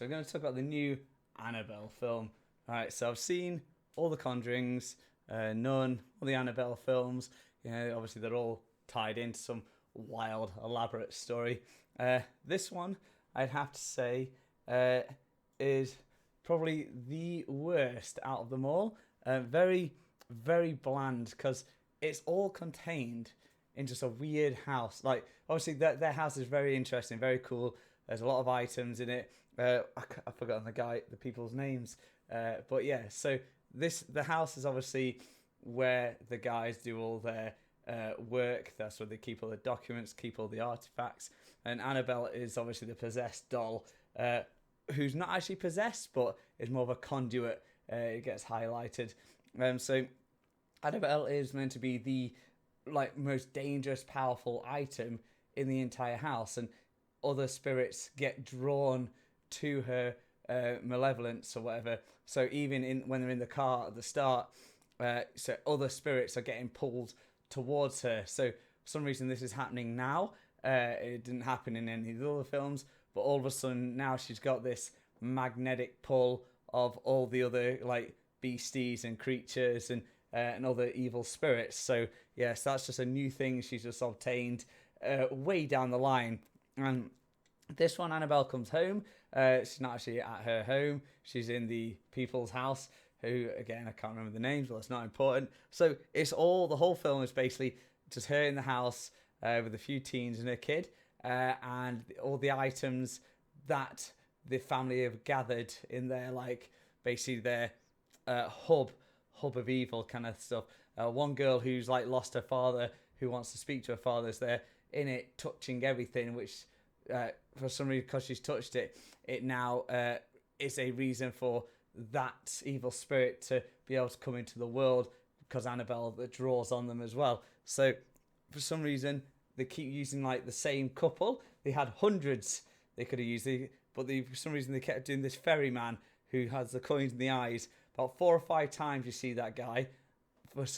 so we're going to talk about the new Annabelle film. Alright, so I've seen all the Conjurings, Nun, all the Annabelle films. You know, obviously they're all tied into some wild, elaborate story. This one, I'd have to say, is probably the worst out of them all. Very, very bland, because it's all contained in just a weird house. Like, obviously, their house is very interesting, very cool. There's a lot of items in it. I've forgotten the people's names. But yeah, so the house is obviously where the guys do all their work. That's where they keep all the documents, keep all the artifacts. And Annabelle is obviously the possessed doll, who's not actually possessed, but is more of a conduit. It gets highlighted. So Annabelle is meant to be the most dangerous, powerful item in the entire house, and other spirits get drawn to her malevolence or whatever. So even when they're in the car at the start, so other spirits are getting pulled towards her. So for some reason this is happening now. It didn't happen in any of the other films, but all of a sudden now she's got this magnetic pull of all the other beasties and creatures and other evil spirits. So yes, that's just a new thing she's just obtained way down the line. And this one, Annabelle comes home. She's not actually at her home. She's in the people's house, who, again, I can't remember the names, but it's not important. So the whole film is basically just her in the house with a few teens and her kid, and all the items that the family have gathered in their, basically their hub of evil kind of stuff. One girl who's lost her father, who wants to speak to her father, is there in it touching everything, which for some reason, because she's touched it, it now is a reason for that evil spirit to be able to come into the world, because Annabelle draws on them as well. So for some reason they keep using the same couple. They had hundreds they could have used, but for some reason they kept doing this ferryman who has the coins in the eyes. About 4 or 5 times you see that guy.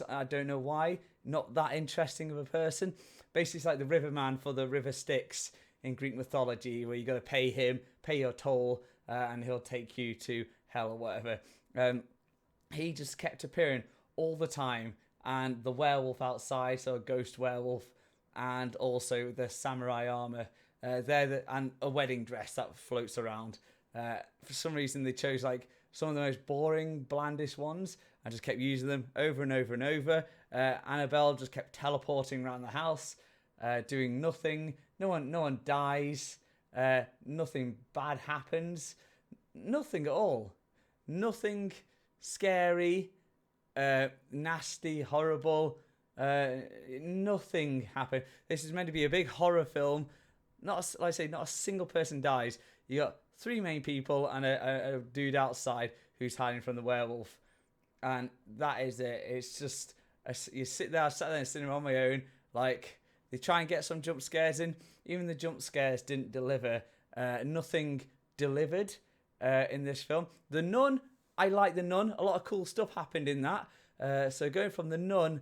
I don't know why. Not that interesting of a person. Basically, it's like the riverman for the river Styx in Greek mythology, where you got to pay him, pay your toll, and he'll take you to hell or whatever. He just kept appearing all the time, and the werewolf outside, so a ghost werewolf, and also the samurai armor, and a wedding dress that floats around. For some reason, they chose some of the most boring, blandest ones and just kept using them over and over and over. Annabelle just kept teleporting around the house, doing nothing. No one dies. Nothing bad happens. Nothing at all. Nothing scary, nasty, horrible. Nothing happened. This is meant to be a big horror film. Not a single person dies. You got 3 main people and a dude outside who's hiding from the werewolf, and that is it. It's just you sit there. I sat there in the cinema on my own. They try and get some jump scares in. Even the jump scares didn't deliver. Nothing delivered in this film. The Nun, I like The Nun. A lot of cool stuff happened in that. So going from The Nun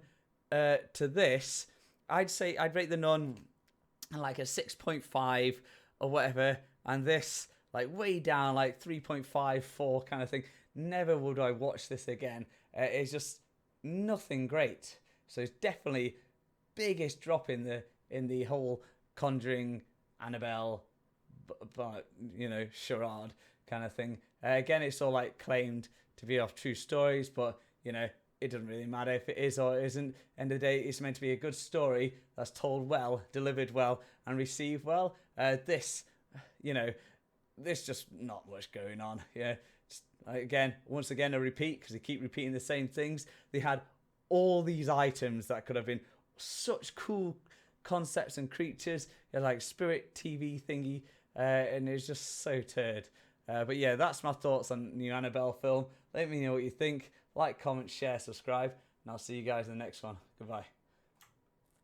to this, I'd rate The Nun a 6.5 or whatever, and this way down, 3.5, 4 kind of thing. Never would I watch this again. It's just nothing great. So it's definitely biggest drop in the whole Conjuring, Annabelle, but charade kind of thing. Again, it's all claimed to be off true stories, but it doesn't really matter if it is or it isn't. End of the day, it's meant to be a good story that's told well, delivered well, and received well. This just not much going on. Yeah, once again, a repeat, because they keep repeating the same things. They had all these items that could have been such cool concepts and creatures. Spirit TV thingy, and it's just so turd. But yeah, that's my thoughts on the new Annabelle film. Let me know what you think. Like, comment, share, subscribe, and I'll see you guys in the next one. Goodbye.